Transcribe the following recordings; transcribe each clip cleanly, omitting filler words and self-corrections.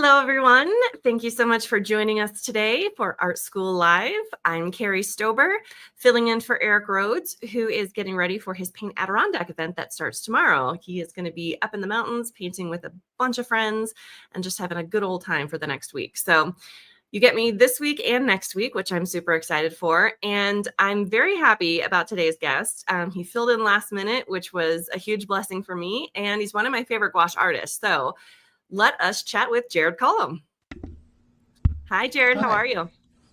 Hello, everyone. Thank you so much for joining us today for Art School Live. I'm 𝗘𝘅𝗽𝗍𝗻, filling in for Eric Rhodes, who is getting ready for his Paint Adirondack event that starts tomorrow. He is going to be up in the mountains painting with a bunch of friends and just having a good old time for the next week. So you get me this week and next week, which I'm super excited for. And I'm very happy about today's guest. He filled in last minute, which was a huge blessing for me. And he's one of my favorite gouache artists. So let us chat with Jared Cullum. Hi, Jared. How are you?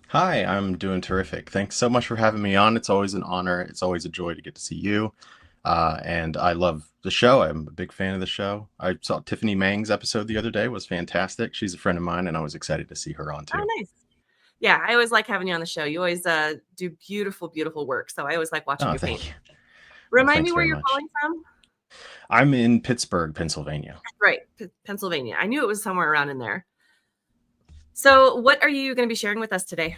Hi, I'm doing terrific. Thanks so much for having me on. It's always an honor. It's always a joy to get to see you. And I love the show. I'm a big fan of the show. I saw Tiffany Mang's episode the other day. It was fantastic. She's a friend of mine, and I was excited to see her on too. Oh, nice. Yeah, I always like having you on the show. You always do beautiful, beautiful work. So I always like watching you paint. Thank you. Remind me where you're calling from? I'm in Pittsburgh, Pennsylvania. Right, Pennsylvania. I knew it was somewhere around in there. So what are you going to be sharing with us today?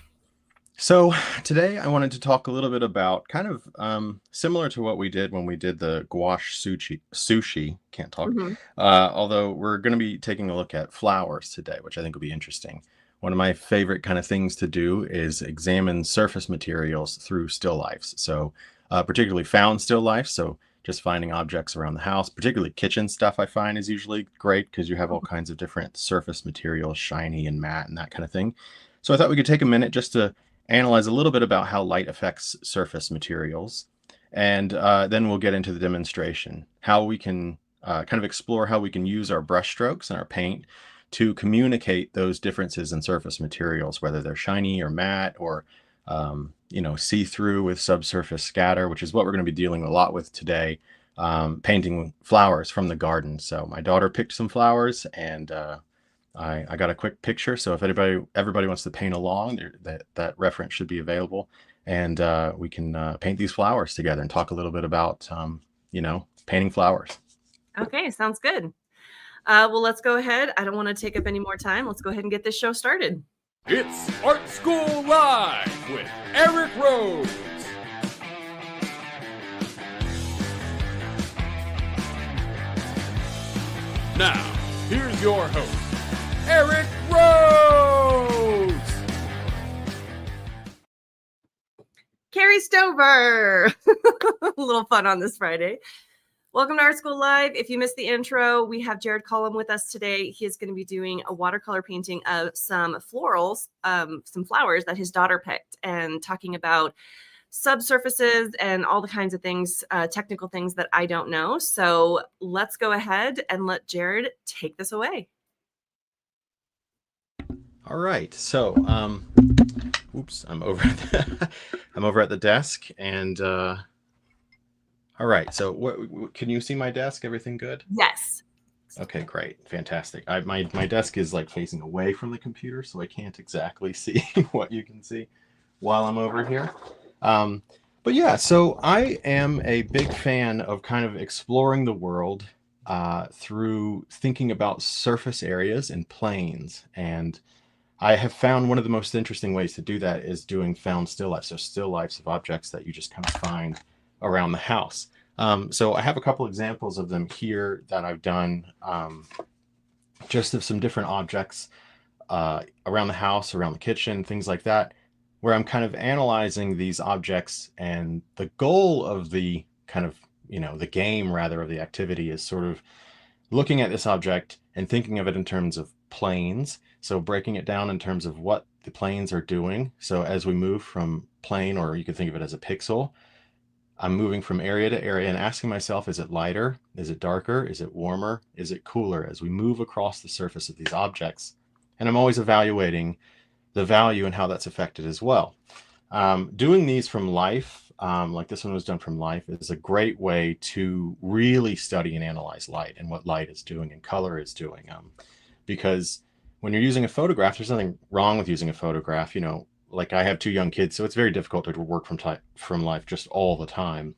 So today I wanted to talk a little bit about kind of similar to what we did when we did the gouache sushi, can't talk. Although we're going to be taking a look at flowers today, which I think will be interesting. One of my favorite kind of things to do is examine surface materials through still lifes. So particularly found still lifes. So just finding objects around the house, particularly kitchen stuff, I find is usually great because you have all kinds of different surface materials, shiny and matte and that kind of thing. So I thought we could take a minute just to analyze a little bit about how light affects surface materials. And then we'll get into the demonstration, how we can kind of explore how we can use our brush strokes and our paint to communicate those differences in surface materials, whether they're shiny or matte or see-through with subsurface scatter, which is what we're going to be dealing a lot with today, painting flowers from the garden. So my daughter picked some flowers, and I got a quick picture. So if everybody wants to paint along, that reference should be available, and we can paint these flowers together and talk a little bit about painting flowers. Okay, sounds good. Well, let's go ahead. I don't want to take up any more time. Let's go ahead and get this show started. It's Art School Live with Eric Rhodes. Now, here's your host, Eric Rhodes. 𝗘𝘅𝗽𝗍𝗻. A little fun on this Friday. Welcome to Art School Live. If you missed the intro, we have Jared Cullum with us today. He is going to be doing a watercolor painting of some florals, some flowers that his daughter picked, and talking about subsurfaces and all the kinds of things, technical things that I don't know. So let's go ahead and let Jared take this away. All right. So, oops, I'm over at the desk, and all right, so what can you see my desk? Everything good? Yes. Okay, great. Fantastic. My desk is like facing away from the computer, so I can't exactly see what you can see while I'm over here. But yeah, so I am a big fan of kind of exploring the world through thinking about surface areas and planes. And I have found one of the most interesting ways to do that is doing found still lifes. So still lifes of objects that you just kind of find around the house. So I have a couple examples of them here that I've done just of some different objects around the house, around the kitchen, things like that, where I'm kind of analyzing these objects, and the goal of the kind of, the game rather of the activity is sort of looking at this object and thinking of it in terms of planes. So breaking it down in terms of what the planes are doing. So as we move from plane, or you could think of it as a pixel, I'm moving from area to area and asking myself, is it lighter? Is it darker? Is it warmer? Is it cooler as we move across the surface of these objects? And I'm always evaluating the value and how that's affected as well. Doing these from life, like this one was done from life, is a great way to really study and analyze light and what light is doing and color is doing. Because when you're using a photograph, there's nothing wrong with using a photograph, like I have 2 young kids, so it's very difficult to work from life just all the time.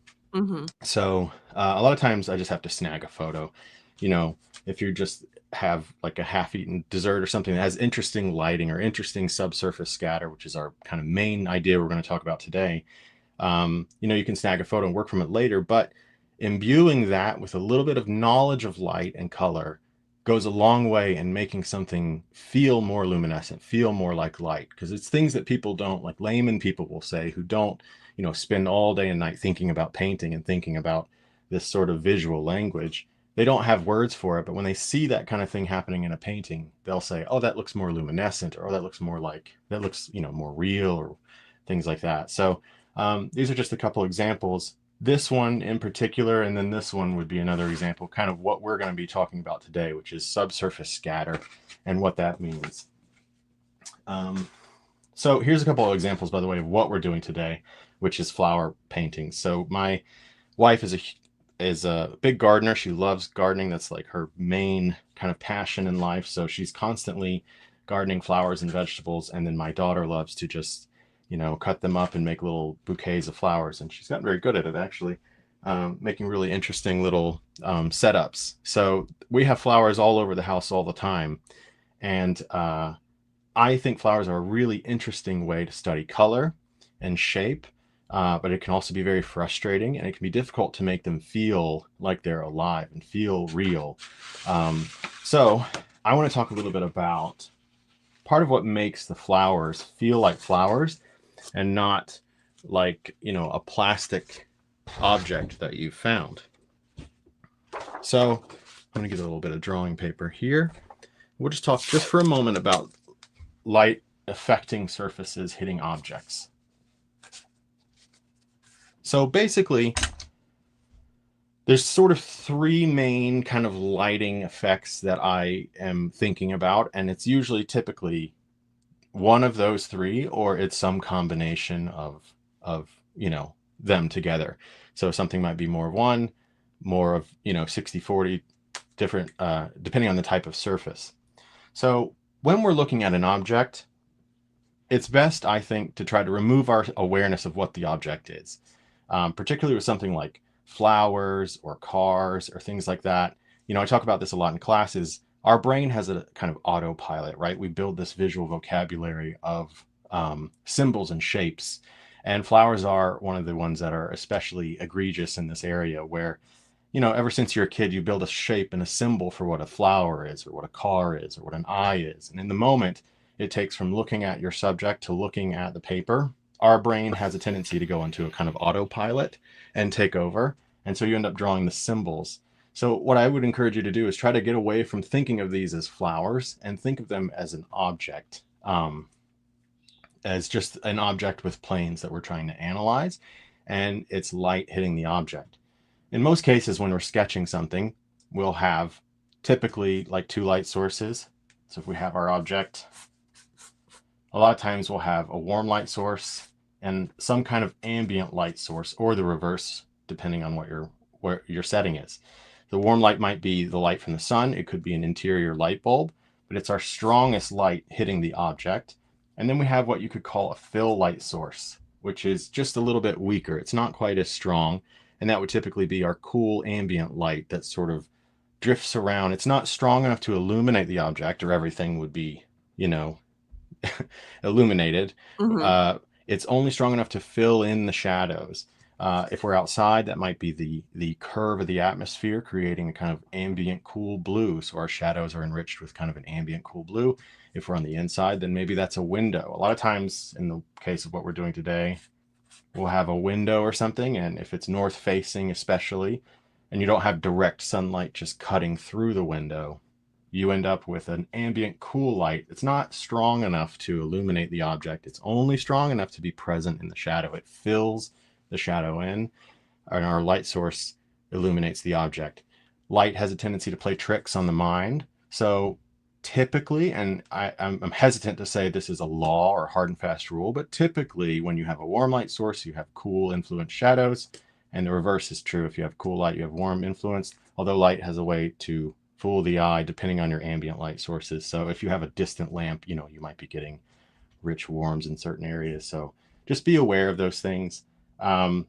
So a lot of times I just have to snag a photo. If you just have like a half-eaten dessert or something that has interesting lighting or interesting subsurface scatter, which is our kind of main idea we're going to talk about today, you can snag a photo and work from it later. But imbuing that with a little bit of knowledge of light and color goes a long way in making something feel more luminescent, feel more like light, because it's things that people don't, like layman people will say, who don't, you know, spend all day and night thinking about painting and thinking about this sort of visual language. They don't have words for it, but when they see that kind of thing happening in a painting, they'll say, oh, that looks more luminescent, or oh, that looks more like, that looks, you know, more real, or things like that. So these are just a couple examples. This one in particular, and then this one would be another example, kind of what we're going to be talking about today, which is subsurface scatter and what that means. So here's a couple of examples, by the way, of what we're doing today, which is flower painting. So my wife is a big gardener. She loves gardening. That's like her main kind of passion in life. So she's constantly gardening flowers and vegetables. And then my daughter loves to just, you know, cut them up and make little bouquets of flowers. And she's gotten very good at it, actually, making really interesting little setups. So we have flowers all over the house all the time. And I think flowers are a really interesting way to study color and shape, but it can also be very frustrating, and it can be difficult to make them feel like they're alive and feel real. So I want to talk a little bit about part of what makes the flowers feel like flowers and not like, you know, a plastic object that you found. So I'm going to get a little bit of drawing paper here. We'll just talk just for a moment about light affecting surfaces hitting objects. So basically, there's sort of three main kind of lighting effects that I am thinking about, and it's usually typically one of those three, or it's some combination of you know, them together. So something might be more of one, more of, you know, 60-40, different depending on the type of surface. So when we're looking at an object, it's best, I think, to try to remove our awareness of what the object is, particularly with something like flowers or cars or things like that. You know, I talk about this a lot in classes. Our brain has a kind of autopilot, right? We build this visual vocabulary of symbols and shapes. And flowers are one of the ones that are especially egregious in this area, where, you know, ever since you're a kid, you build a shape and a symbol for what a flower is, or what a car is, or what an eye is. And in the moment it takes from looking at your subject to looking at the paper, our brain has a tendency to go into a kind of autopilot and take over. And so you end up drawing the symbols. So what I would encourage you to do is try to get away from thinking of these as flowers and think of them as an object, as just an object with planes that we're trying to analyze, and it's light hitting the object. In most cases, when we're sketching something, we'll have typically like two light sources. So if we have our object, a lot of times we'll have a warm light source and some kind of ambient light source, or the reverse, depending on what your setting is. The warm light might be the light from the sun. It could be an interior light bulb, but it's our strongest light hitting the object. And then we have what you could call a fill light source, which is just a little bit weaker. It's not quite as strong. And that would typically be our cool ambient light that sort of drifts around. It's not strong enough to illuminate the object, or everything would be, you know, illuminated. Mm-hmm. It's only strong enough to fill in the shadows. If we're outside, that might be the curve of the atmosphere creating a kind of ambient cool blue. So our shadows are enriched with kind of an ambient cool blue. If we're on the inside, then maybe that's a window. A lot of times, in the case of what we're doing today, we'll have a window or something. And if it's north facing, especially, and you don't have direct sunlight just cutting through the window, you end up with an ambient cool light. It's not strong enough to illuminate the object. It's only strong enough to be present in the shadow. It fills the shadow in, and our light source illuminates the object. Light has a tendency to play tricks on the mind. So typically, and I'm hesitant to say this is a law or hard and fast rule, but typically when you have a warm light source, you have cool influenced shadows, and the reverse is true. If you have cool light, you have warm influence, although light has a way to fool the eye depending on your ambient light sources. So if you have a distant lamp, you know, you might be getting rich warms in certain areas. So just be aware of those things. And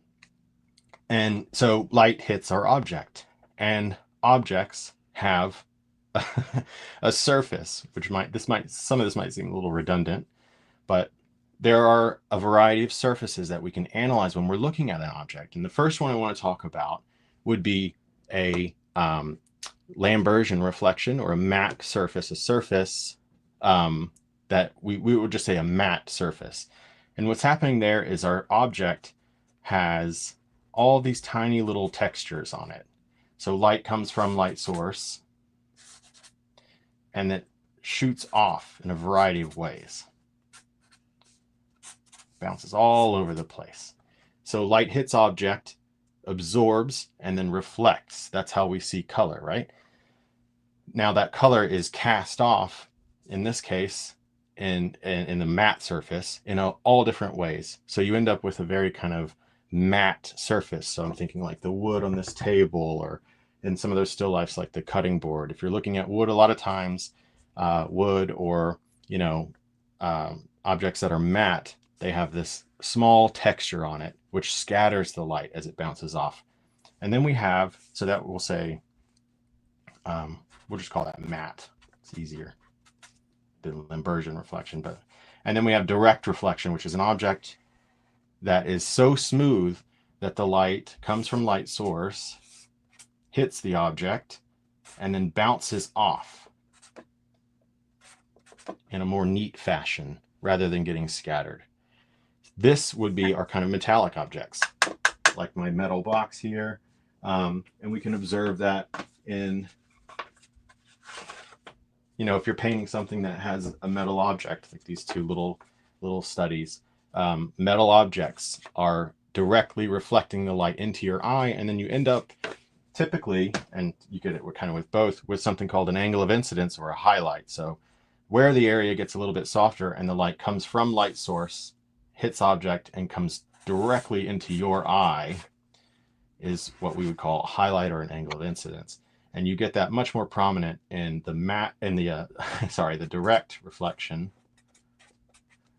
so light hits our object, and objects have a surface, which some of this might seem a little redundant, but there are a variety of surfaces that we can analyze when we're looking at an object. And the first one I want to talk about would be a 𝗪𝘂𝗻 reflection, or a matte surface, a surface that we would just say a matte surface. And what's happening there is our object has all these tiny little textures on it. So light comes from light source, and it shoots off in a variety of ways. Bounces all over the place. So light hits object, absorbs, and then reflects. That's how we see color, right? Now that color is cast off, in this case, in the matte surface in all different ways. So you end up with a very kind of matte surface. So I'm thinking like the wood on this table, or in some of those still lifes like the cutting board. If you're looking at wood, a lot of times wood, or objects that are matte, they have this small texture on it which scatters the light as it bounces off. And then we have, so that we'll say, we'll just call that matte. It's easier than 𝗪𝘂𝗻 reflection. And then we have direct reflection, which is an object that is so smooth that the light comes from light source, hits the object, and then bounces off in a more neat fashion rather than getting scattered. This would be our kind of metallic objects, like my metal box here. And we can observe that in, if you're painting something that has a metal object, like these two little studies, metal objects are directly reflecting the light into your eye, and then you end up typically, and you get it kind of with both, with something called an angle of incidence, or a highlight. So where the area gets a little bit softer and the light comes from light source, hits object, and comes directly into your eye, is what we would call a highlight or an angle of incidence. And you get that much more prominent in the matte, in the the direct reflection,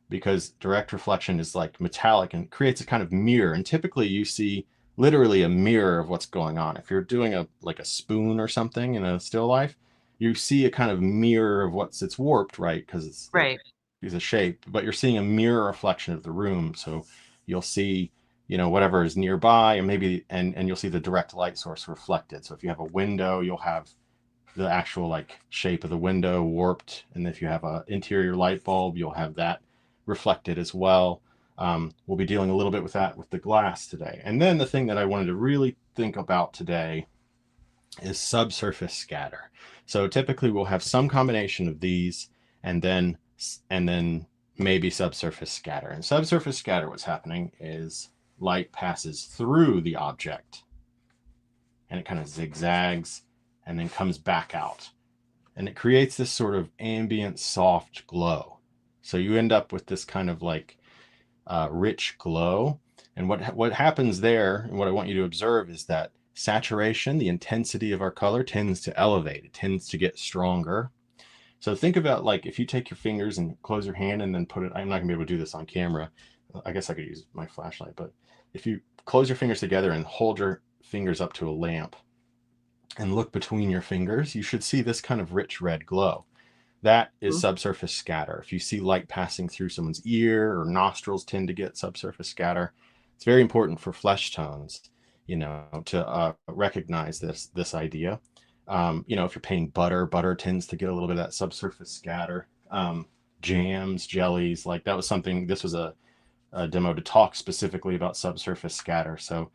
because direct reflection is like metallic and creates a kind of mirror. And typically you see literally a mirror of what's going on. If you're doing a spoon or something in a still life, you see a kind of mirror of it's warped, right? Because it's right. It's a shape, but you're seeing a mirror reflection of the room. So you'll see, whatever is nearby, and maybe, and you'll see the direct light source reflected. So if you have a window, you'll have the actual shape of the window warped. And if you have an interior light bulb, you'll have that reflected as well. We'll be dealing a little bit with that with the glass today. And then the thing that I wanted to really think about today is subsurface scatter. So typically we'll have some combination of these, and then maybe subsurface scatter. And subsurface scatter, what's happening is light passes through the object, and it kind of zigzags and then comes back out, and it creates this sort of ambient soft glow. So you end up with this kind of rich glow. And what happens there, and what I want you to observe, is that saturation, the intensity of our color, tends to elevate. It tends to get stronger. So think about if you take your fingers and close your hand and then put it, I'm not gonna be able to do this on camera. I guess I could use my flashlight, but if you close your fingers together and hold your fingers up to a lamp and look between your fingers, you should see this kind of rich red glow. That is subsurface scatter. If you see light passing through someone's ear or nostrils, tend to get subsurface scatter. It's very important for flesh tones, to recognize this idea. If you're painting butter tends to get a little bit of that subsurface scatter. Jams, jellies, that was something, this was a demo to talk specifically about subsurface scatter. So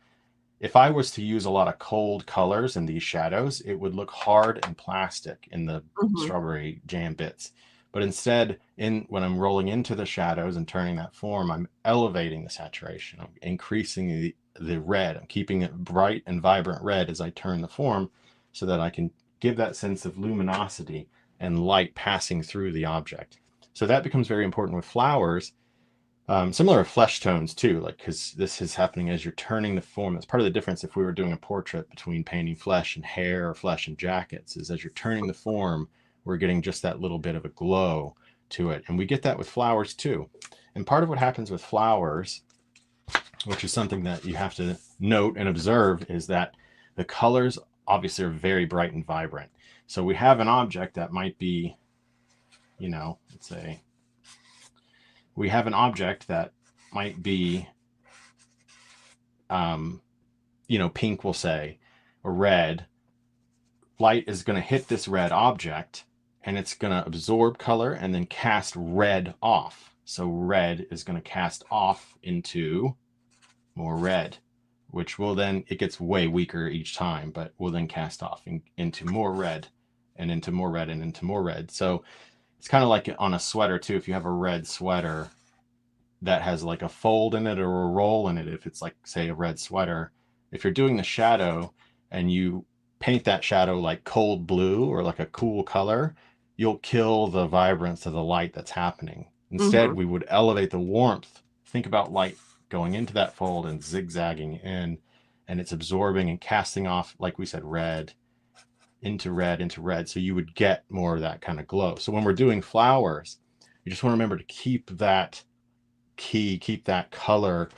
if I was to use a lot of cold colors in these shadows, it would look hard and plastic in the strawberry jam bits. But instead, when I'm rolling into the shadows and turning that form, I'm elevating the saturation. I'm increasing the red. I'm keeping it bright and vibrant red as I turn the form, so that I can give that sense of luminosity and light passing through the object. So that becomes very important with flowers. Similar to flesh tones too, because this is happening as you're turning the form. That's part of the difference if we were doing a portrait between painting flesh and hair, or flesh and jackets, is as you're turning the form, we're getting just that little bit of a glow to it. And we get that with flowers too. And part of what happens with flowers, which is something that you have to note and observe, is that the colors obviously are very bright and vibrant. So we have an object that might be, let's say, we have an object that might be, pink, we'll say, or red, light is going to hit this red object and it's going to absorb color and then cast red off. So red is going to cast off into more red, which will then, it gets way weaker each time, but will then cast off into more red and into more red and into more red. So it's kind of like on a sweater too. If you have a red sweater that has like a fold in it or a roll in it, if it's like, say, a red sweater, if you're doing the shadow and you paint that shadow like cold blue or like a cool color, you'll kill the vibrance of the light that's happening. Instead, we would elevate the warmth. Think about light going into that fold and zigzagging in, and it's absorbing and casting off, like we said, red into red into red. So you would get more of that kind of glow. So when we're doing flowers, you just want to remember to keep that keep that color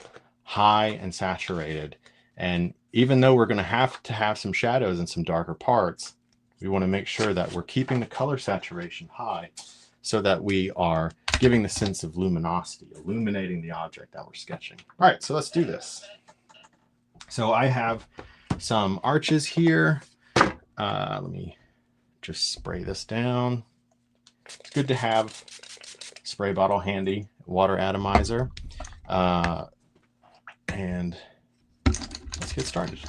high and saturated. And even though we're going to have some shadows and some darker parts, we want to make sure that we're keeping the color saturation high so that we are giving the sense of luminosity, illuminating the object that we're sketching. All right, so let's do this. So I have some arches here. Let me just spray this down. It's good to have spray bottle handy, water atomizer. And let's get started.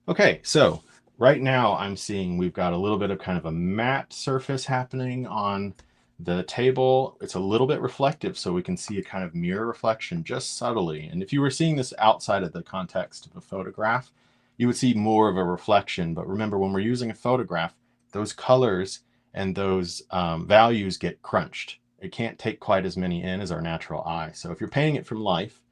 Okay, so right now I'm seeing we've got a little bit of kind of a matte surface happening on the table. It's a little bit reflective, so we can see a kind of mirror reflection just subtly. And if you were seeing this outside of the context of a photograph, you would see more of a reflection. But remember, when we're using a photograph, those colors and those values get crunched. It can't take quite as many in as our natural eye. So if you're painting it from life,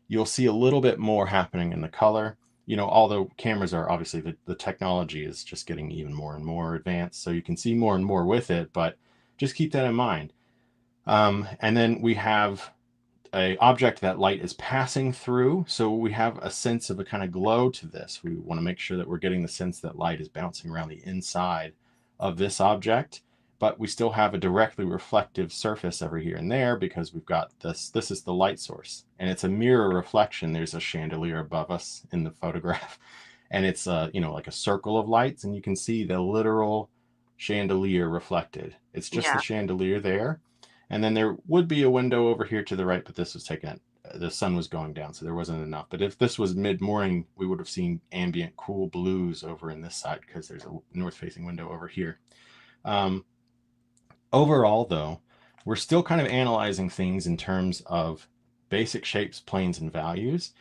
you'll see a little bit more happening in the color. You know, although cameras are obviously, the technology is just getting even more and more advanced, so you can see more and more with it, but just keep that in mind. And then we have an object that light is passing through, so we have a sense of a kind of glow to this. We want to make sure that we're getting the sense that light is bouncing around the inside of this object, but we still have a directly reflective surface every here and there because we've got this is the light source, and it's a mirror reflection. There's a chandelier above us in the photograph, and it's you know, like a circle of lights, and you can see the literal chandelier reflected. It's just the chandelier there. And then there would be a window over here to the right, but this was taken, the sun was going down, so there wasn't enough. But if this was mid-morning, we would have seen ambient cool blues over in this side because there's a north-facing window over here. Overall, though, we're still kind of analyzing things in terms of basic shapes, planes, and values.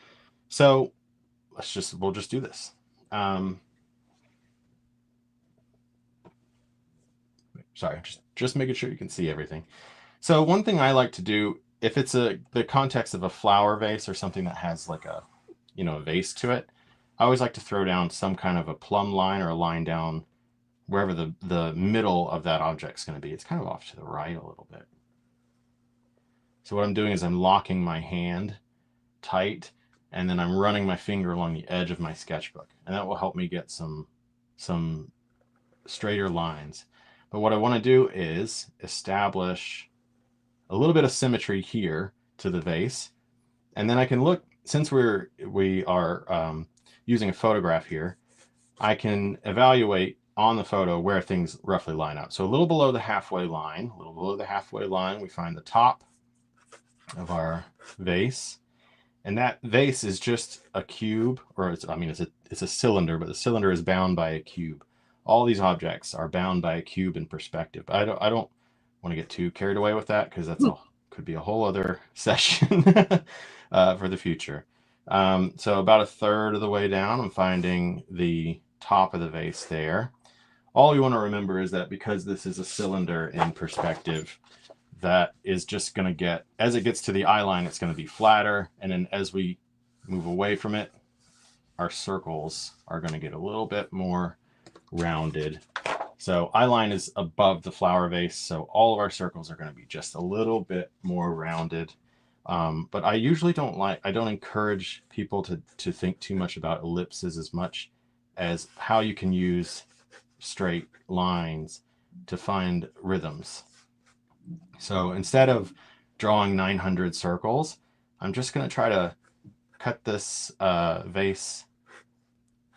So we'll just do this. Sorry, just making sure you can see everything. So one thing I like to do, if it's the context of a flower vase or something that has like a, you know, a vase to it, I always like to throw down some kind of a plumb line or a line down wherever the middle of that object's going to be. It's kind of off to the right a little bit. So what I'm doing is I'm locking my hand tight, and then I'm running my finger along the edge of my sketchbook, and that will help me get some straighter lines. But what I want to do is establish a little bit of symmetry here to the vase, and then I can look, since we are using a photograph here, I can evaluate on the photo where things roughly line up. So a little below the halfway line, we find the top of our vase, and that vase is just a cube, or it's a cylinder, but the cylinder is bound by a cube. All these objects are bound by a cube in perspective. I don't want to get too carried away with that because that's could be a whole other session for the future. So about a third of the way down, I'm finding the top of the vase there. All you want to remember is that because this is a cylinder in perspective, that is just going to get, as it gets to the eye line, it's going to be flatter. And then as we move away from it, our circles are going to get a little bit more rounded. So eye line is above the flower vase, so all of our circles are going to be just a little bit more rounded. But I usually don't encourage people to think too much about ellipses as much as how you can use straight lines to find rhythms. So instead of drawing 900 circles, I'm just going to try to cut this vase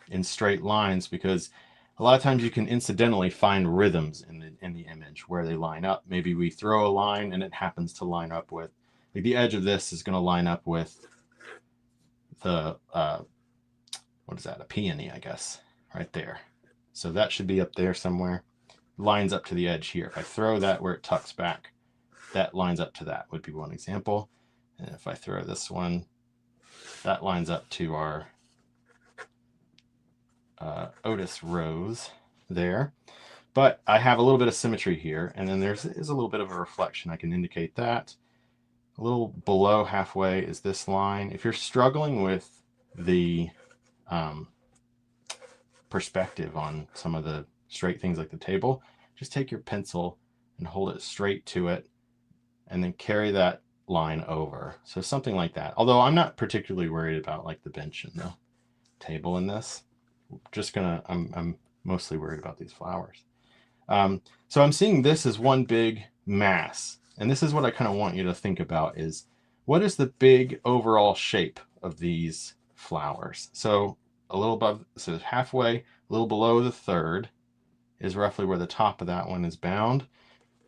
in straight lines, because a lot of times you can incidentally find rhythms in the image where they line up. Maybe we throw a line and it happens to line up with, like the edge of this is going to line up with the, what is that, a peony, I guess, right there. So that should be up there somewhere. Lines up to the edge here. If I throw that where it tucks back, that lines up to that would be one example. And if I throw this one, that lines up to our Otis rose there. But I have a little bit of symmetry here, and then there's a little bit of a reflection. I can indicate that. A little below halfway is this line. If you're struggling with the perspective on some of the straight things like the table, just take your pencil and hold it straight to it, and then carry that line over. So something like that. Although I'm not particularly worried about like the bench and the table in this. I'm mostly worried about these flowers. So I'm seeing this as one big mass, and this is what I kind of want you to think about is what is the big overall shape of these flowers? So a little above, so halfway, a little below the third is roughly where the top of that one is bound,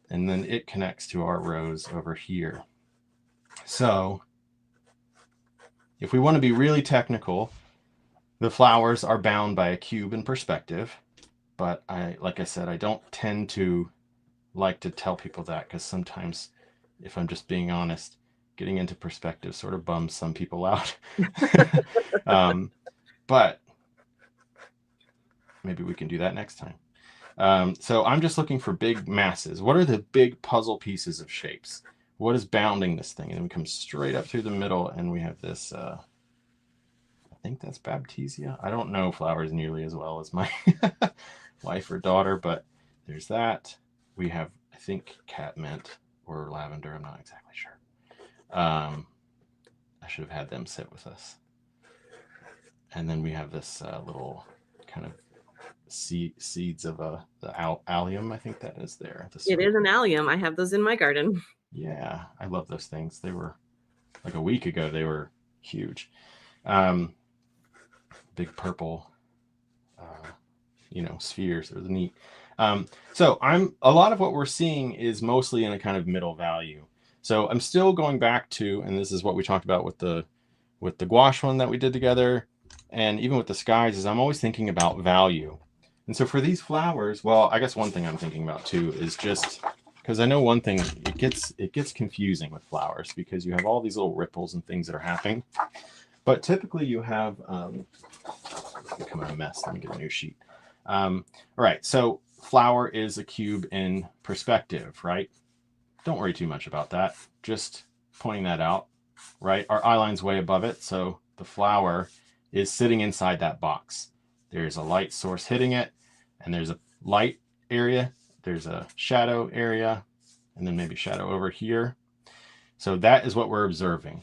and then it connects to our rose over here. So if we want to be really technical, the flowers are bound by a cube in perspective, but like I said, I don't tend to like to tell people that because sometimes, if I'm just being honest, getting into perspective sort of bums some people out. But maybe we can do that next time. So I'm just looking for big masses. What are the big puzzle pieces of shapes? What is bounding this thing? And we come straight up through the middle, and we have this, I think that's 𝗵𝗵𝗃𝗃𝗃. I don't know flowers nearly as well as my wife or daughter, but there's that. We have, I think, catmint or lavender. I'm not exactly sure. I should have had them sit with us. And then we have this little kind of seeds of the allium. I think that is there. It is an allium. I have those in my garden. Yeah, I love those things. They were like a week ago. They were huge. Big purple, spheres. They're neat. So a lot of what we're seeing is mostly in a kind of middle value. So I'm still going back to, and this is what we talked about with the gouache one that we did together, and even with the skies, is I'm always thinking about value. And so for these flowers, well, I guess one thing I'm thinking about too is just because I know one thing, it gets confusing with flowers because you have all these little ripples and things that are happening. But typically you have, it's becoming a mess. Let me get a new sheet. All right, so flower is a cube in perspective, right? Don't worry too much about that. Just pointing that out, right? Our eye line's way above it, so the flower is sitting inside that box. There's a light source hitting it, and there's a light area, there's a shadow area, and then maybe shadow over here. So that is what we're observing.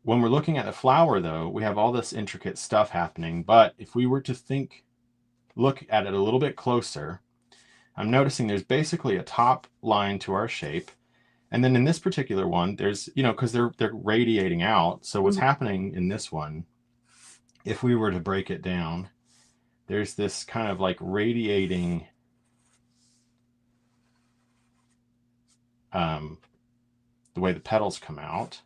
When we're looking at the flower, though, we have all this intricate stuff happening, but if we were to look at it a little bit closer, I'm noticing there's basically a top line to our shape. And then in this particular one, there's, because they're radiating out. So what's happening in this one, if we were to break it down, there's this kind of like radiating the way the petals come out.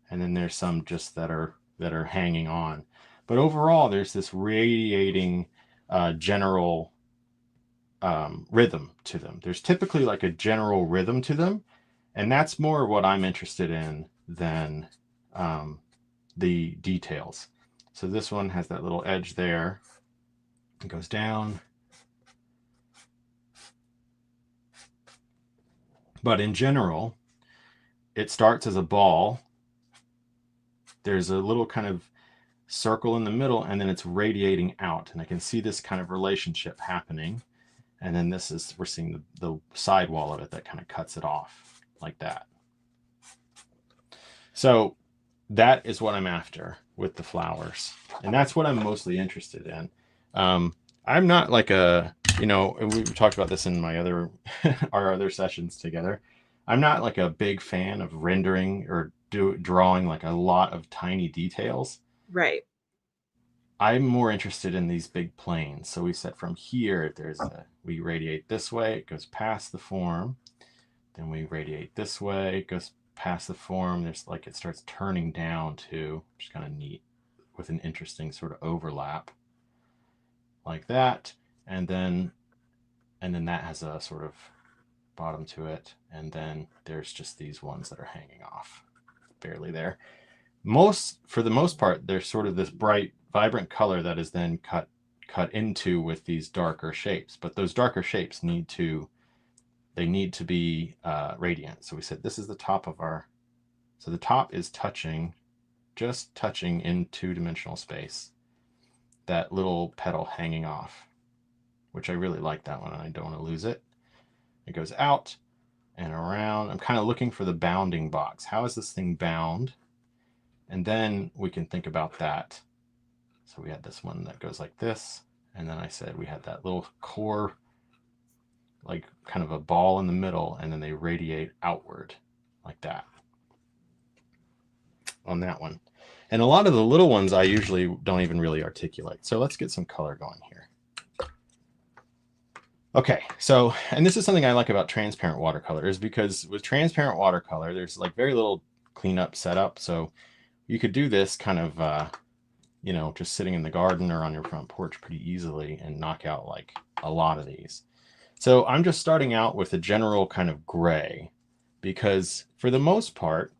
And then there's some just that are hanging on. But overall, there's this radiating general rhythm to them. There's typically like a general rhythm to them. And that's more what I'm interested in than the details. So this one has that little edge there. It goes down. But in general, it starts as a ball. There's a little kind of circle in the middle, and then it's radiating out. And I can see this kind of relationship happening. And then we're seeing the side wall of it that kind of cuts it off like that. So that is what I'm after with the flowers. And that's what I'm mostly interested in. I'm not like we've talked about this in our other sessions together. I'm not like a big fan of rendering or drawing like a lot of tiny details. Right. I'm more interested in these big planes. So we said from here, we radiate this way, it goes past the form. Then we radiate this way, it goes past the form. There's like, it starts turning down too, which is kind of neat with an interesting sort of overlap like that. And then that has a sort of bottom to it. And then there's just these ones that are hanging off barely there. For the most part, there's sort of this bright, vibrant color that is then cut into with these darker shapes. But those darker shapes need to be radiant. So we said this is the top of our, so the top is just touching in two-dimensional space, that little petal hanging off, which I really like that one and I don't want to lose it. It goes out and around. I'm kind of looking for the bounding box. How is this thing bound? And then we can think about that. So we had this one that goes like this. And then I said we had that little core, like kind of a ball in the middle, and then they radiate outward like that on that one. And a lot of the little ones I usually don't even really articulate. So let's get some color going here. Okay, so, and this is something I like about transparent watercolor, is because with transparent watercolor, there's like very little cleanup setup. So you could do this kind of, you know, just sitting in the garden or on your front porch pretty easily and knock out like a lot of these. So I'm just starting out with a general kind of gray, because for the most part,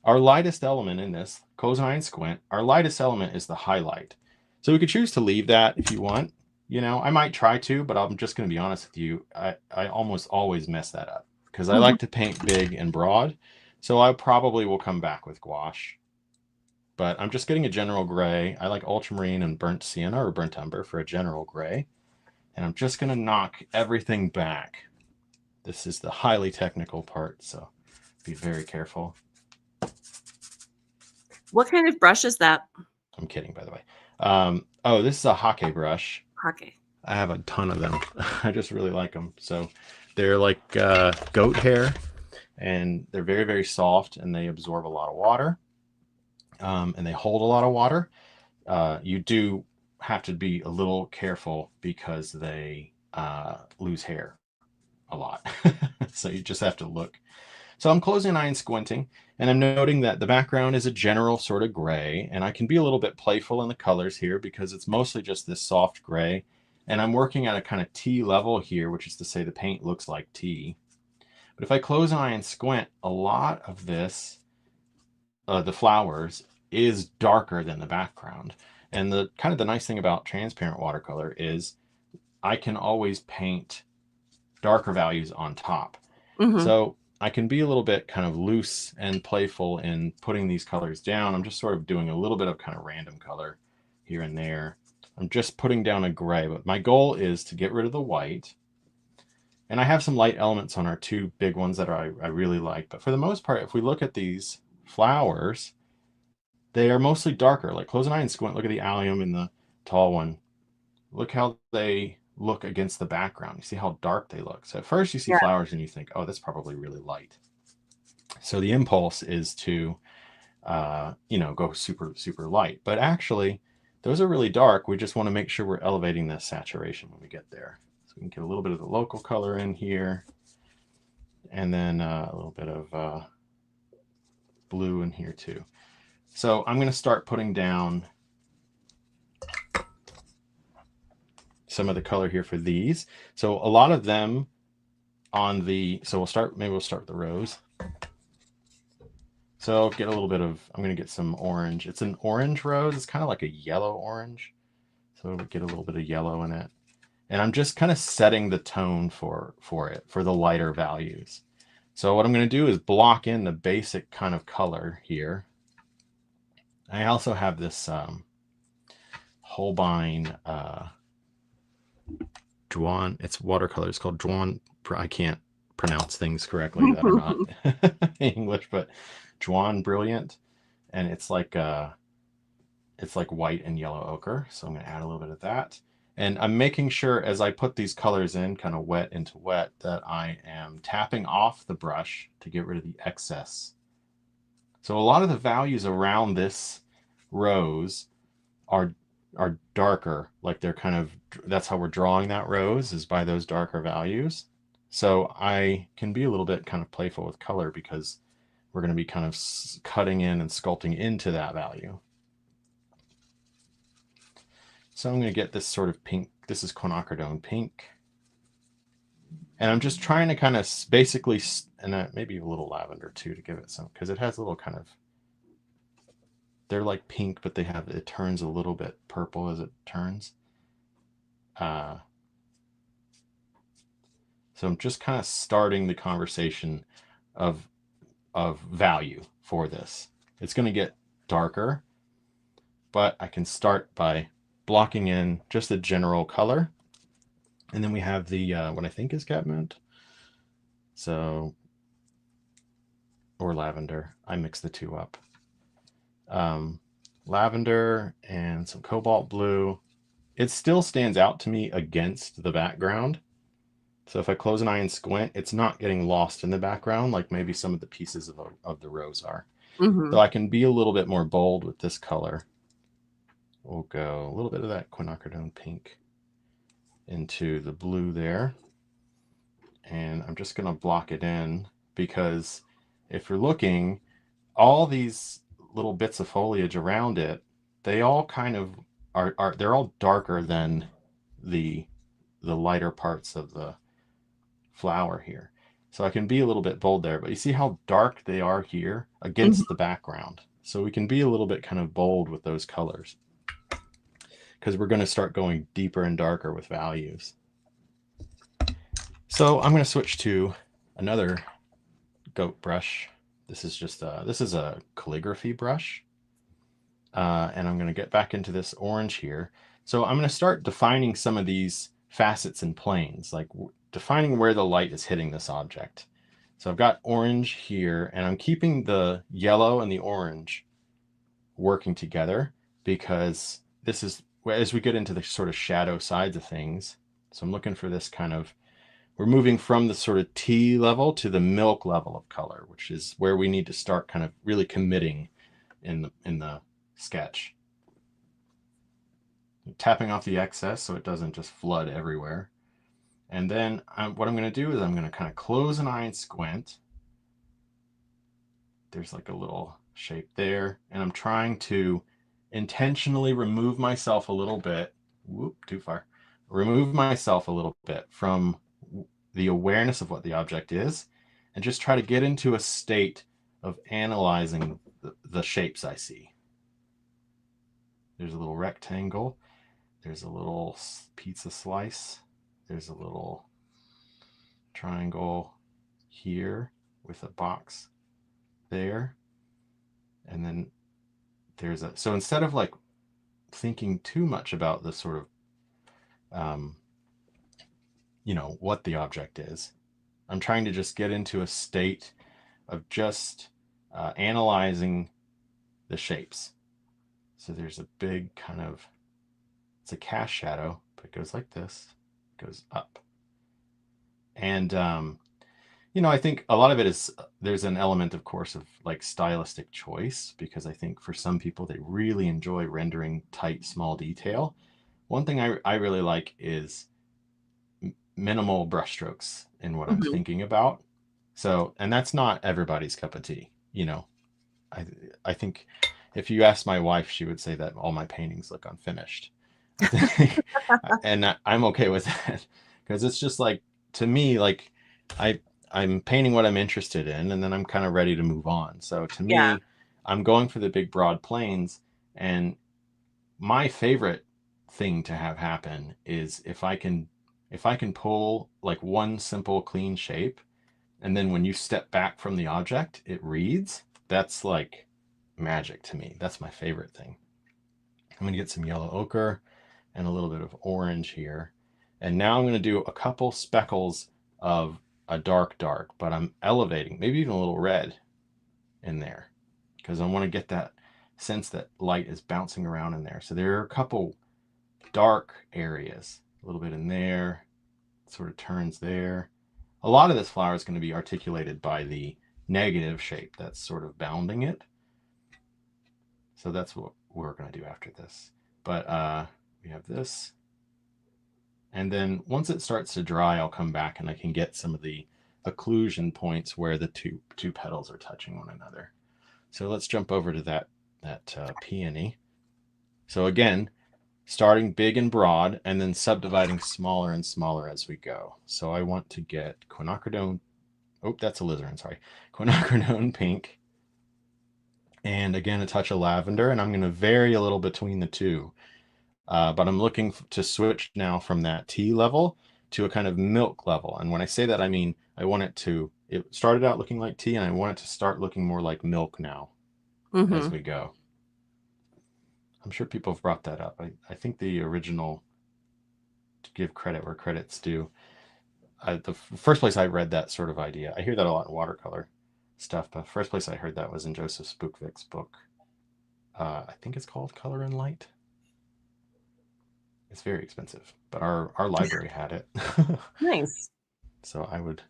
our lightest element in this, close an eye and squint, our lightest element is the highlight. So we could choose to leave that if you want. You know, I might try to, but I'm just going to be honest with you. I almost always mess that up because I like to paint big and broad. So I probably will come back with gouache. But I'm just getting a general gray. I like ultramarine and burnt sienna or burnt umber for a general gray. And I'm just going to knock everything back. This is the highly technical part, so be very careful. What kind of brush is that? I'm kidding, by the way. Oh, this is a 𝗂𝗃 brush. 𝗂𝗃. I have a ton of them. I just really like them. So they're like goat hair, and they're very, very soft, and they absorb a lot of water, and they hold a lot of water. You do have to be a little careful because they lose hair a lot. So you just have to look. So I'm closing an eye and squinting, and I'm noting that the background is a general sort of gray, and I can be a little bit playful in the colors here because it's mostly just this soft gray. And I'm working at a kind of tea level here, which is to say the paint looks like tea. But if I close an eye and squint, a lot of this, the flowers, is darker than the background. And the kind of the nice thing about transparent watercolor is I can always paint darker values on top. So I can be a little bit kind of loose and playful in putting these colors down. I'm just sort of doing a little bit of kind of random color here and there. I'm just putting down a gray, but my goal is to get rid of the white. And I have some light elements on our two big ones that I really like. But for the most part, if we look at these flowers, they are mostly darker. Like close an eye and squint, look at the allium and the tall one. Look how they look against the background. You see how dark they look. So at first you see flowers and you think, oh, that's probably really light. So the impulse is to, you know, go super, super light. But actually, those are really dark. We just want to make sure we're elevating the saturation when we get there. So we can get a little bit of the local color in here. And then a little bit of blue in here too. So I'm going to start putting down some of the color here for these. So a lot of them on the, so maybe we'll start with the rose. So get a little bit of, I'm going to get some orange. It's an orange rose. It's kind of like a yellow orange. So we'll get a little bit of yellow in it. And I'm just kind of setting the tone for it, for the lighter values. So what I'm going to do is block in the basic kind of color here. I also have this Holbein Juan. It's watercolor. It's called Juan. I can't pronounce things correctly that are not English, but Juan Brilliant, and it's like white and yellow ochre. So I'm going to add a little bit of that, and I'm making sure as I put these colors in, kind of wet into wet, that I am tapping off the brush to get rid of the excess. So a lot of the values around this rose are are darker, like they're kind of, that's how we're drawing that rose, is by those darker values. So I can be a little bit kind of playful with color because we're going to be kind of cutting in and sculpting into that value. So I'm going to get this sort of pink. This is quinacridone pink. And I'm just trying to kind of basically, and maybe a little lavender too to give it some, because it has a little kind of, they're like pink, but they have, it turns a little bit purple as it turns. So I'm just kind of starting the conversation of value for this. It's going to get darker, but I can start by blocking in just a general color. And then we have the, what I think is catmint. So, or lavender. I mix the two up. Lavender and some cobalt blue. It still stands out to me against the background. So if I close an eye and squint, it's not getting lost in the background like maybe some of the pieces of the rose are. Mm-hmm. So I can be a little bit more bold with this color. We'll go a little bit of that quinacridone pink into the blue there. And I'm just going to block it in because if you're looking, all these little bits of foliage around it, they all kind of are they're all darker than the lighter parts of the flower here. So I can be a little bit bold there, but you see how dark they are here against the background. So we can be a little bit kind of bold with those colors because we're going to start going deeper and darker with values. So I'm going to switch to another goat brush. This is just this is a calligraphy brush. And I'm going to get back into this orange here. So I'm going to start defining some of these facets and planes, like defining where the light is hitting this object. So I've got orange here, and I'm keeping the yellow and the orange working together because this is, as we get into the sort of shadow sides of things. So I'm looking for this kind of, we're moving from the sort of tea level to the milk level of color, which is where we need to start kind of really committing in the sketch. Tapping off the excess so it doesn't just flood everywhere. And then what I'm going to do is I'm going to kind of close an eye and squint. There's like a little shape there. And I'm trying to intentionally remove myself a little bit. Whoop, too far. Remove myself a little bit from the awareness of what the object is and just try to get into a state of analyzing the shapes I see. There's a little rectangle. There's a little pizza slice. There's a little triangle here with a box there. And then there's a, so instead of like thinking too much about the sort of, you know, what the object is, I'm trying to just get into a state of just analyzing the shapes. So there's a big kind of, it's a cast shadow, but it goes like this, goes up. And, you know, I think a lot of it is, there's an element, of course, of like stylistic choice, because I think for some people, they really enjoy rendering tight, small detail. One thing I really like is minimal brushstrokes in what I'm thinking about. So, and that's not everybody's cup of tea, you know. I think if you ask my wife, she would say that all my paintings look unfinished. And I'm okay with that because it's just like, to me, like I'm painting what I'm interested in and then I'm kind of ready to move on. So to me, I'm going for the big broad planes, and my favorite thing to have happen is if I can pull like one simple clean shape, and then when you step back from the object, it reads. That's like magic to me. That's my favorite thing. I'm going to get some yellow ochre and a little bit of orange here. And now I'm going to do a couple speckles of a dark, but I'm elevating, maybe even a little red in there, because I want to get that sense that light is bouncing around in there. So there are a couple dark areas, a little bit in there, sort of turns there. A lot of this flower is going to be articulated by the negative shape that's sort of bounding it. So that's what we're going to do after this. But we have this. And then once it starts to dry, I'll come back and I can get some of the occlusion points where the two petals are touching one another. So let's jump over to that peony. So again, starting big and broad and then subdividing smaller and smaller as we go. So I want to get quinacridone, oh, that's alizarin, sorry, quinacridone pink, and again a touch of lavender, and I'm going to vary a little between the two. But I'm looking to switch now from that tea level to a kind of milk level. And when I say that, I mean I want it started out looking like tea, and I want it to start looking more like milk now as we go. I'm sure people have brought that up. I think the original, to give credit where credit's due, the first place I read that sort of idea, I hear that a lot in watercolor stuff, but the first place I heard that was in Joseph Spookvik's book. I think it's called Color and Light. It's very expensive, but our library had it. Nice. So I would,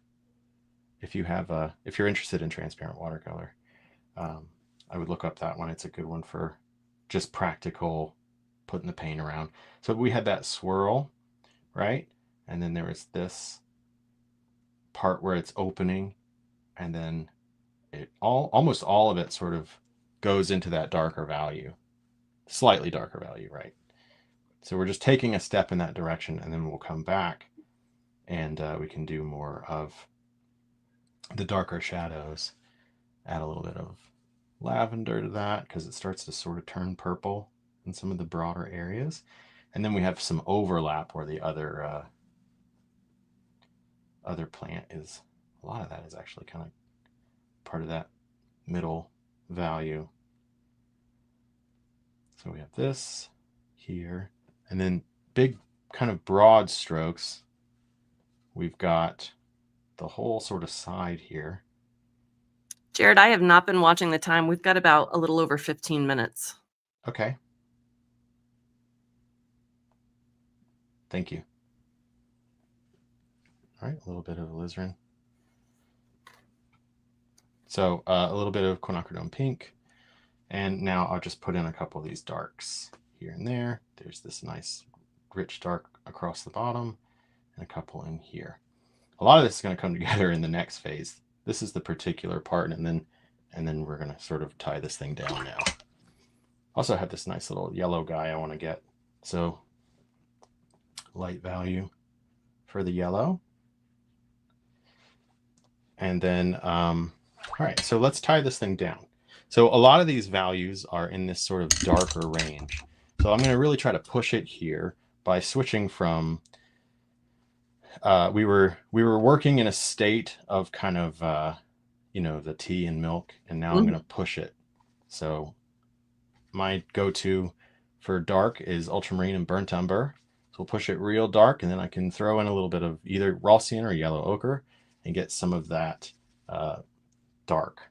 if you're interested in transparent watercolor, I would look up that one. It's a good one for just practical putting the paint around. So we had that swirl, right? And then there was this part where it's opening, and then almost all of it sort of goes into that darker value, slightly darker value, right? So we're just taking a step in that direction, and then we'll come back and we can do more of the darker shadows. Add a little bit of lavender to that because it starts to sort of turn purple in some of the broader areas. And then we have some overlap where the other plant is, a lot of that is actually kind of part of that middle value. So we have this here, and then big kind of broad strokes. We've got the whole sort of side here. Jared, I have not been watching the time. We've got about a little over 15 minutes. Okay. Thank you. All right, a little bit of alizarin. So a little bit of quinacridone pink. And now I'll just put in a couple of these darks here and there. There's this nice rich dark across the bottom and a couple in here. A lot of this is going to come together in the next phase. This is the particular part, and then we're going to sort of tie this thing down now. Also have this nice little yellow guy I want to get. So light value for the yellow. And then, all right, so let's tie this thing down. So a lot of these values are in this sort of darker range. So I'm going to really try to push it here by switching from, we were working in a state of kind of, the tea and milk, and now I'm going to push it. So my go-to for dark is ultramarine and burnt umber. So we'll push it real dark, and then I can throw in a little bit of either raw sienna or yellow ochre and get some of that dark.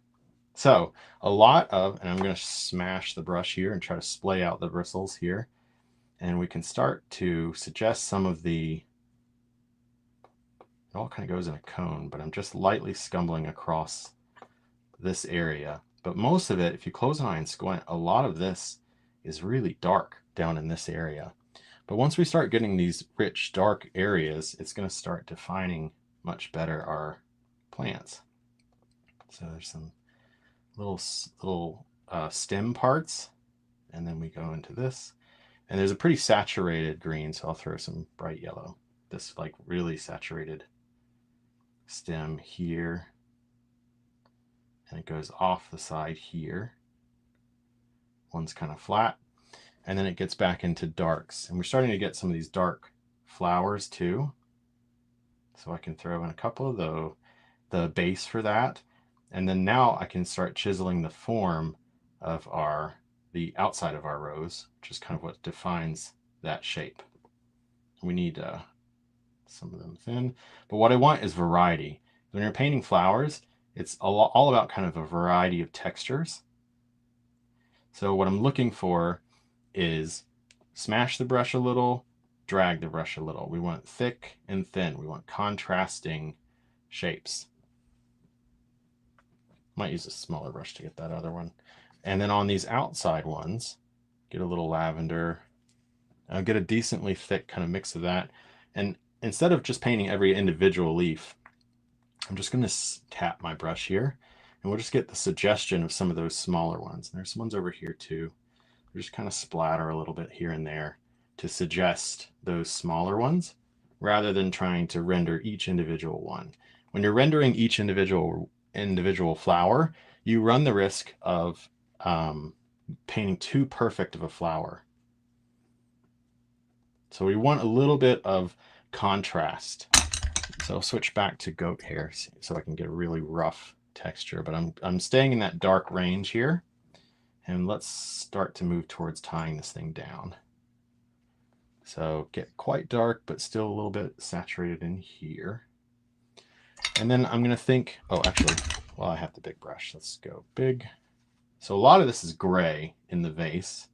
So a lot of, and I'm going to smash the brush here and try to splay out the bristles here. And we can start to suggest some of the, it all kind of goes in a cone, but I'm just lightly scumbling across this area. But most of it, if you close an eye and squint, a lot of this is really dark down in this area. But once we start getting these rich dark areas, it's going to start defining much better our plants. So there's some little stem parts, and then we go into this, and there's a pretty saturated green, so I'll throw some bright yellow. This like really saturated stem here, and it goes off the side here. One's kind of flat, and then it gets back into darks, and we're starting to get some of these dark flowers too. So I can throw in a couple of the base for that. And then now I can start chiseling the form of the outside of our rose, which is kind of what defines that shape. We need some of them thin, but what I want is variety. When you're painting flowers, it's all about kind of a variety of textures. So what I'm looking for is smash the brush a little, drag the brush a little. We want thick and thin. We want contrasting shapes. Might use a smaller brush to get that other one. And then on these outside ones, get a little lavender I'll get a decently thick kind of mix of that. And instead of just painting every individual leaf, I'm just going to tap my brush here, and we'll just get the suggestion of some of those smaller ones. And there's some ones over here too. They just kind of splatter a little bit here and there to suggest those smaller ones, rather than trying to render each individual one. When you're rendering each individual flower, you run the risk of painting too perfect of a flower. So we want a little bit of contrast. So I'll switch back to goat hair so I can get a really rough texture, but I'm staying in that dark range here. And let's start to move towards tying this thing down. So get quite dark, but still a little bit saturated in here. And then I'm going to think, oh, actually, well, I have the big brush. Let's go big. So a lot of this is gray in the vase.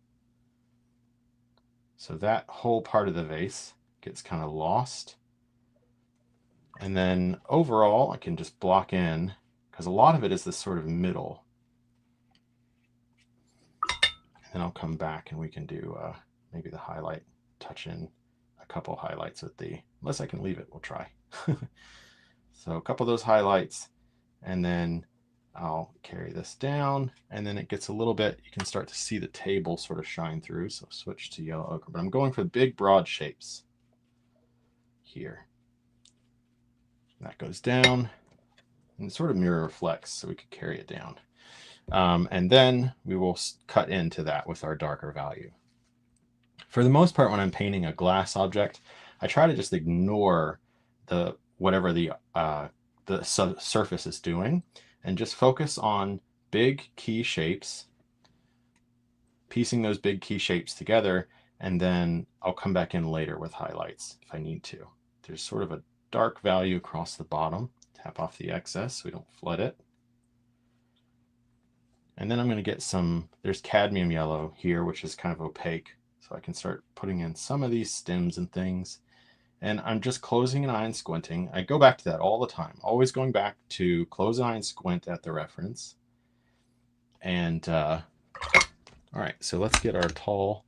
So that whole part of the vase gets kind of lost. And then overall, I can just block in, because a lot of it is this sort of middle. And then I'll come back and we can do maybe the highlight, touch in a couple highlights with the, unless I can leave it, we'll try. So a couple of those highlights, and then I'll carry this down, and then it gets a little bit, you can start to see the table sort of shine through. So switch to yellow ochre, but I'm going for big broad shapes here. And that goes down, and it sort of mirror reflects, so we could carry it down. And then we will cut into that with our darker value. For the most part, when I'm painting a glass object, I try to just ignore whatever the surface is doing, and just focus on big key shapes, piecing those big key shapes together, and then I'll come back in later with highlights if I need to. There's sort of a dark value across the bottom. Tap off the excess so we don't flood it. And then I'm going to get some, there's cadmium yellow here, which is kind of opaque. So I can start putting in some of these stems and things. And I'm just closing an eye and squinting. I go back to that all the time, always going back to close an eye and squint at the reference. And all right, so let's get our tall,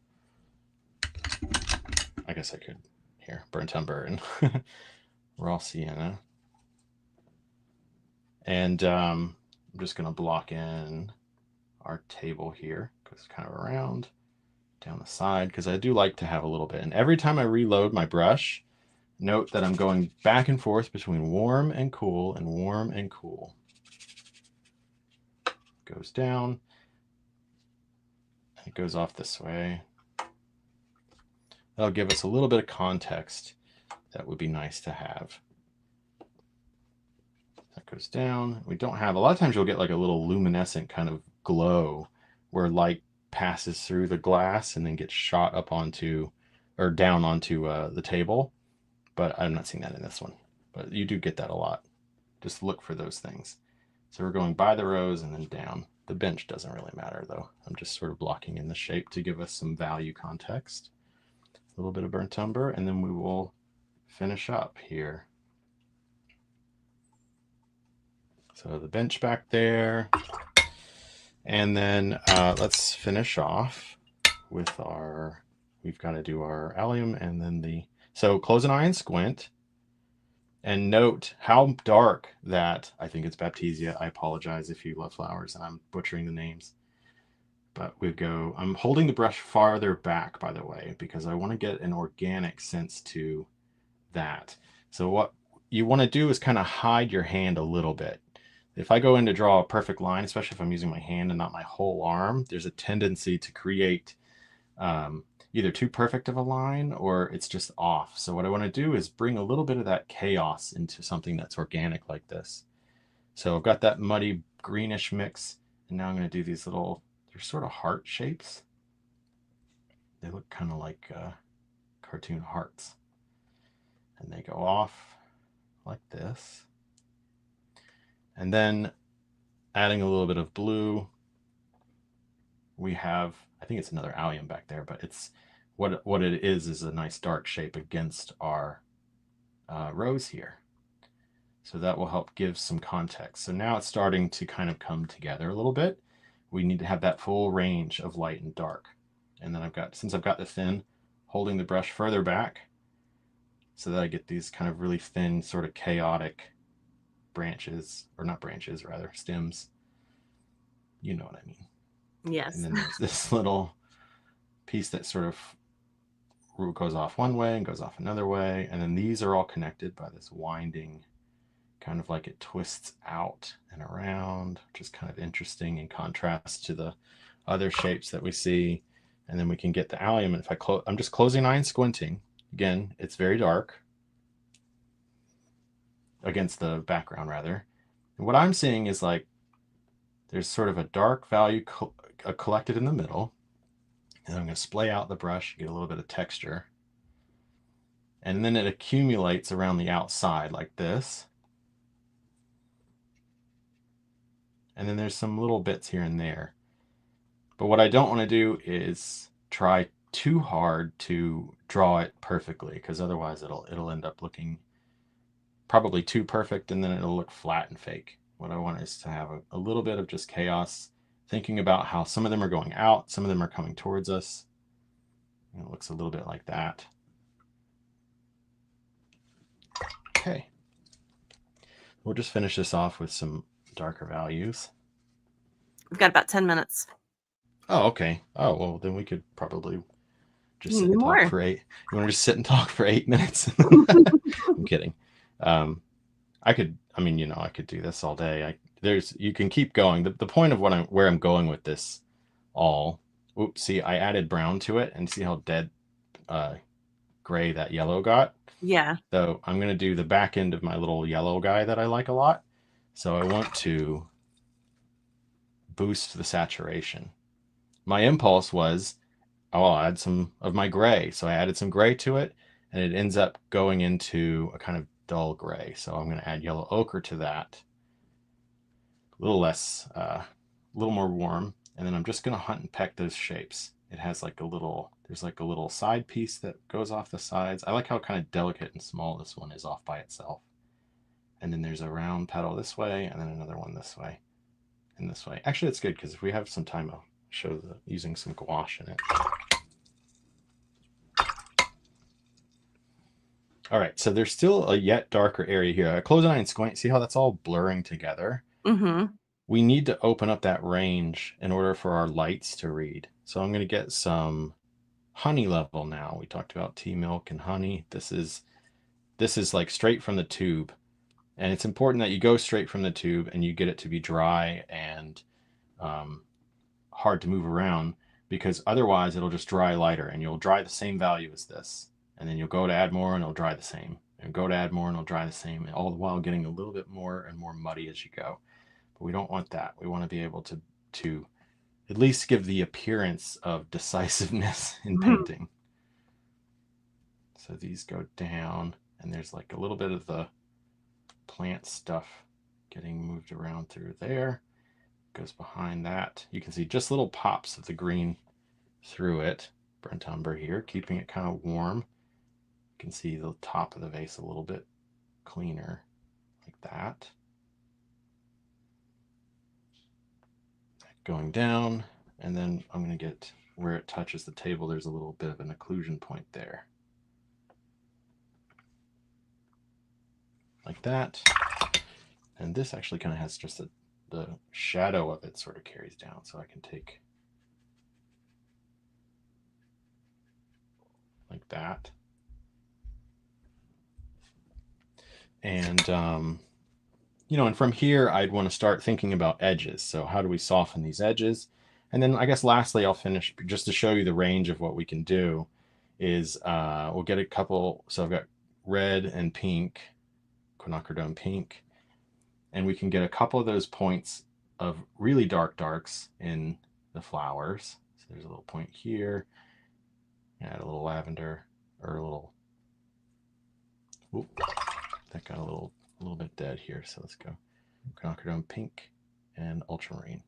I guess I could, here, burnt umber and raw sienna. And I'm just going to block in our table here, goes kind of around down the side, because I do like to have a little bit. And every time I reload my brush, note that I'm going back and forth between warm and cool and warm and cool. Goes down, and it goes off this way. That'll give us a little bit of context that would be nice to have. That goes down. We don't have, a lot of times you'll get like a little luminescent kind of glow where light passes through the glass and then gets shot up onto, or down onto the table. But I'm not seeing that in this one. But you do get that a lot. Just look for those things. So we're going by the rows and then down. The bench doesn't really matter though. I'm just sort of blocking in the shape to give us some value context. A little bit of burnt umber, and then we will finish up here. So the bench back there. And then let's finish off with our, we've got to do our allium and then the, so close an eye and squint. And note how dark that, I think it's Baptisia. I apologize if you love flowers and I'm butchering the names. But we go, I'm holding the brush farther back, by the way, because I want to get an organic sense to that. So what you want to do is kind of hide your hand a little bit. If I go in to draw a perfect line, especially if I'm using my hand and not my whole arm, there's a tendency to create either too perfect of a line or it's just off. So what I want to do is bring a little bit of that chaos into something that's organic like this. So I've got that muddy greenish mix, and now I'm going to do these little, they're sort of heart shapes. They look kind of like cartoon hearts. And they go off like this. And then adding a little bit of blue, we have, I think it's another allium back there, but it's what it is a nice dark shape against our rose here. So that will help give some context. So now it's starting to kind of come together a little bit. We need to have that full range of light and dark. And then I've got, since I've got the thin, holding the brush further back so that I get these kind of really thin, sort of chaotic branches, or not branches, rather, stems. You know what I mean. Yes. And then there's this little piece that sort of goes off one way and goes off another way. And then these are all connected by this winding, kind of like it twists out and around, which is kind of interesting in contrast to the other shapes that we see. And then we can get the allium. And if I'm just closing an eye and squinting. Again, it's very dark against the background, rather. And what I'm seeing is like there's sort of a dark value collected in the middle. And I'm going to splay out the brush, get a little bit of texture. And then it accumulates around the outside like this. And then there's some little bits here and there. But what I don't want to do is try too hard to draw it perfectly, because otherwise it'll end up looking probably too perfect, and then it'll look flat and fake. What I want is to have a little bit of just chaos, thinking about how some of them are going out, some of them are coming towards us. And it looks a little bit like that. Okay. We'll just finish this off with some darker values. We've got about 10 minutes. Oh, okay. Oh, well, then we could probably just sit Need and more. talk for 8. You want to just sit and talk for 8 minutes? I'm kidding. I could do this all day. You can keep going. The point of where I'm going with this oops, see, I added brown to it, and see how dead gray that yellow got? Yeah. So I'm going to do the back end of my little yellow guy that I like a lot. So I want to boost the saturation. My impulse was, I'll add some of my gray. So I added some gray to it, and it ends up going into a kind of dull gray. So I'm going to add yellow ochre to that. A little less, a little more warm. And then I'm just going to hunt and peck those shapes. It has there's like a little side piece that goes off the sides. I like how kind of delicate and small this one is off by itself. And then there's a round petal this way, and then another one this way, and this way. Actually, it's good, because if we have some time, I'll show using some gouache in it. All right, so there's still a yet darker area here. I close an eye and squint. See how that's all blurring together? Mm-hmm. We need to open up that range in order for our lights to read. So I'm going to get some honey level now. We talked about tea, milk, and honey. This is like straight from the tube. And it's important that you go straight from the tube and you get it to be dry and hard to move around, because otherwise it'll just dry lighter, and you'll dry the same value as this. And then you'll go to add more and it'll dry the same. And go to add more and it'll dry the same. All the while getting a little bit more and more muddy as you go. But we don't want that. We want to be able to at least give the appearance of decisiveness in painting. So these go down, and there's like a little bit of the plant stuff getting moved around through there. Goes behind that. You can see just little pops of the green through it. Burnt umber here, keeping it kind of warm. You can see the top of the vase a little bit cleaner, like that. Going down, and then I'm going to get where it touches the table, there's a little bit of an occlusion point there. Like that. And this actually kind of has just the shadow of it sort of carries down, so I can take like that. And and from here I'd want to start thinking about edges. So how do we soften these edges? And then I guess lastly, I'll finish just to show you the range of what we can do is we'll get a couple. So I've got red and pink, quinacridone pink, and we can get a couple of those points of really dark darks in the flowers. So there's a little point here. Add a little lavender, or a little, whoop, that got a little bit dead here. So let's go quinacridone pink and ultramarine.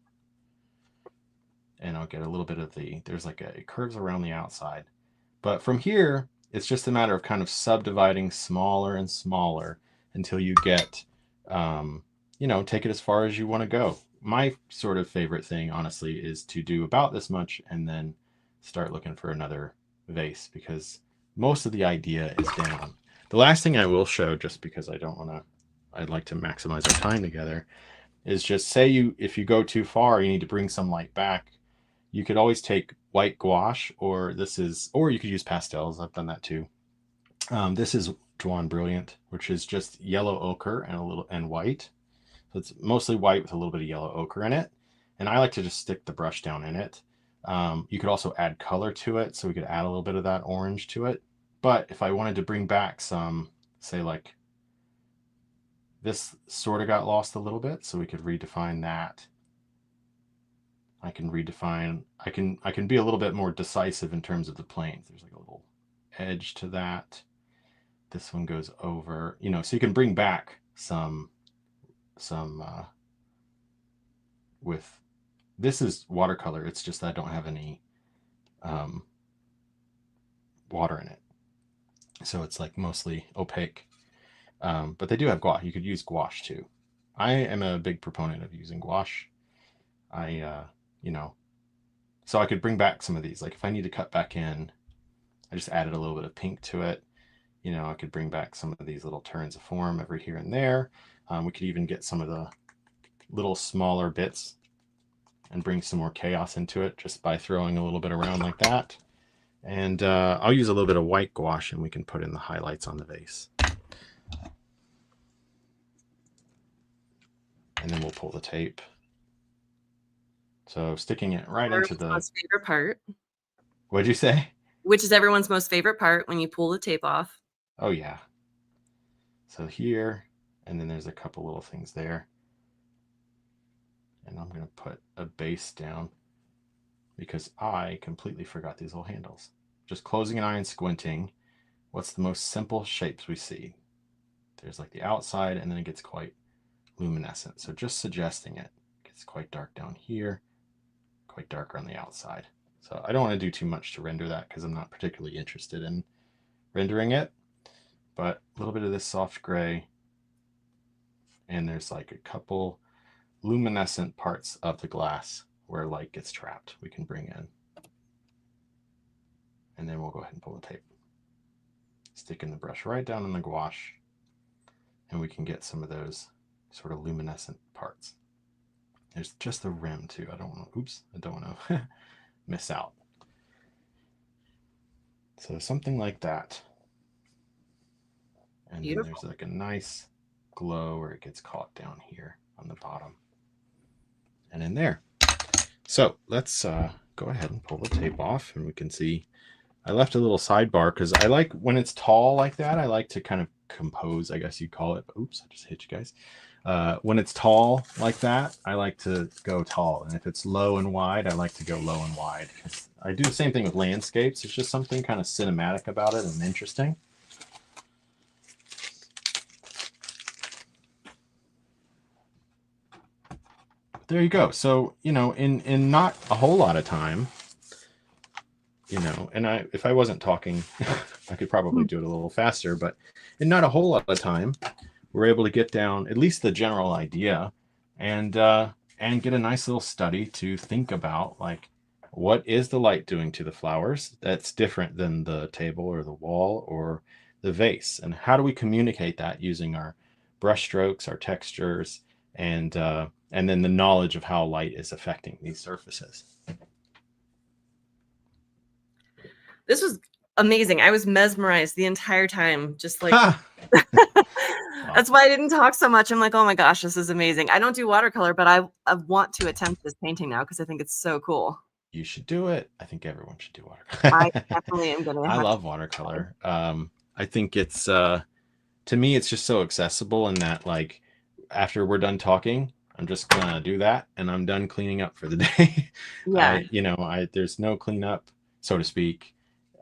And I'll get a little bit of there's like it curves around the outside. But from here, it's just a matter of kind of subdividing smaller and smaller until you get, take it as far as you want to go. My sort of favorite thing, honestly, is to do about this much and then start looking for another vase, because most of the idea is down. The last thing I will show, just because I don't want to, I'd like to maximize our time together, is just say if you go too far, you need to bring some light back. You could always take white gouache, or you could use pastels. I've done that too. This is 𝗄𝗏 𝗿𝗂𝗏, which is just yellow ochre and white. So it's mostly white with a little bit of yellow ochre in it. And I like to just stick the brush down in it. You could also add color to it, so we could add a little bit of that orange to it. But if I wanted to bring back some, say like this sort of got lost a little bit, so we could redefine that. I can redefine, I can be a little bit more decisive in terms of the planes. There's like a little edge to that. This one goes over, you know, so you can bring back some with, this is watercolor. It's just I don't have any water in it. So it's like mostly opaque. But they do have gouache. You could use gouache too. I am a big proponent of using gouache. You know, so I could bring back some of these. Like if I need to cut back in, I just added a little bit of pink to it. You know, I could bring back some of these little turns of form every here and there. We could even get some of the little smaller bits and bring some more chaos into it just by throwing a little bit around like that. And I'll use a little bit of white gouache, and we can put in the highlights on the vase. And then we'll pull the tape. So sticking it right into the most favorite part. What'd you say? Which is everyone's most favorite part, when you pull the tape off. Oh yeah. So here, and then there's a couple little things there. And I'm going to put a base down because I completely forgot these little handles. Just closing an eye and squinting. What's the most simple shapes we see? There's like the outside, and then it gets quite luminescent. So just suggesting it. Gets quite dark down here, quite darker on the outside. So I don't want to do too much to render that because I'm not particularly interested in rendering it. But a little bit of this soft gray. And there's like a couple luminescent parts of the glass where light gets trapped we can bring in. And then we'll go ahead and pull the tape. Sticking the brush right down in the gouache, and we can get some of those sort of luminescent parts. There's just the rim too. I don't want to miss out. So something like that. And then there's like a nice glow where it gets caught down here on the bottom and in there. So let's go ahead and pull the tape off, and we can see I left a little sidebar because I like when it's tall like that, I like to kind of compose, I guess you'd call it. Oops, I just hit you guys. When it's tall like that, I like to go tall. And if it's low and wide, I like to go low and wide. I do the same thing with landscapes. It's just something kind of cinematic about it and interesting. There you go. So, you know, in not a whole lot of time, you know, and if I wasn't talking, I could probably do it a little faster, but in not a whole lot of time, we're able to get down at least the general idea and get a nice little study to think about, like, what is the light doing to the flowers that's different than the table or the wall or the vase, and how do we communicate that using our brush strokes, our textures, and then the knowledge of how light is affecting these surfaces. This was amazing. I was mesmerized the entire time, just like that's why I didn't talk so much. I'm like, oh my gosh, this is amazing. I don't do watercolor, but I want to attempt this painting now because I think it's so cool. You should do it. I think everyone should do watercolor. I definitely am gonna. I love watercolor. I think it's to me, it's just so accessible, in that, like, after we're done talking, I'm just gonna do that, and I'm done cleaning up for the day. Yeah. There's no cleanup, so to speak.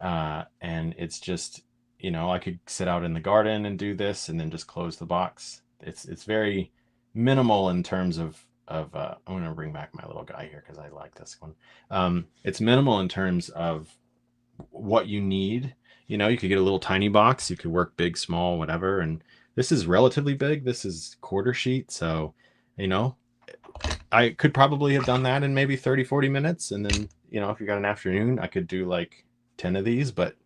And it's just, you know, I could sit out in the garden and do this and then just close the box. It's very minimal in terms of I'm going to bring back my little guy here because I like this one. It's minimal in terms of what you need. You know, you could get a little tiny box. You could work big, small, whatever. And this is relatively big. This is quarter sheet. So, you know, I could probably have done that in maybe 30, 40 minutes. And then, you know, if you got an afternoon, I could do like 10 of these, but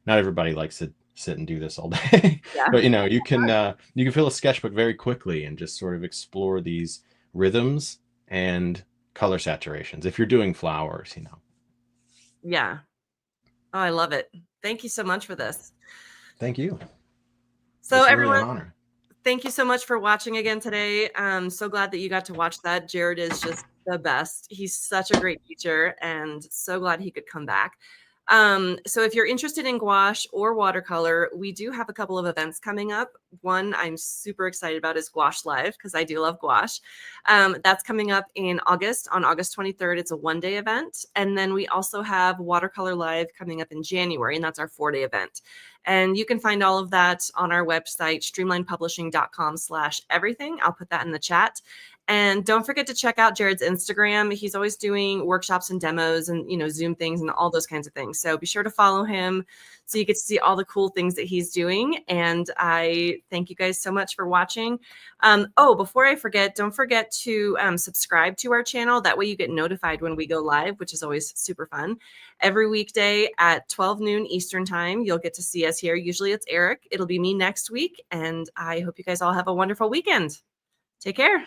not everybody likes to sit and do this all day. Yeah. But you can fill a sketchbook very quickly and just sort of explore these rhythms and color saturations if you're doing flowers. Yeah. Oh, I love it. Thank you so much for this. Thank you. So it's everyone, really an honor. Thank you so much for watching again today. I'm so glad that you got to watch that. Jared is just the best. He's such a great teacher, and so glad he could come back. So if you're interested in gouache or watercolor, we do have a couple of events coming up. One I'm super excited about is Gouache Live, because I do love gouache. That's coming up in August, on August 23rd. It's a one-day event. And then we also have Watercolor Live coming up in January, and that's our 4-day event. And you can find all of that on our website, streamlinepublishing.com/everything. I'll put that in the chat. And don't forget to check out Jared's Instagram. He's always doing workshops and demos and, Zoom things and all those kinds of things. So be sure to follow him so you get to see all the cool things that he's doing. And I thank you guys so much for watching. Before I forget, don't forget to subscribe to our channel. That way you get notified when we go live, which is always super fun. Every weekday at 12 noon Eastern time, you'll get to see us here. Usually it's Eric. It'll be me next week. And I hope you guys all have a wonderful weekend. Take care.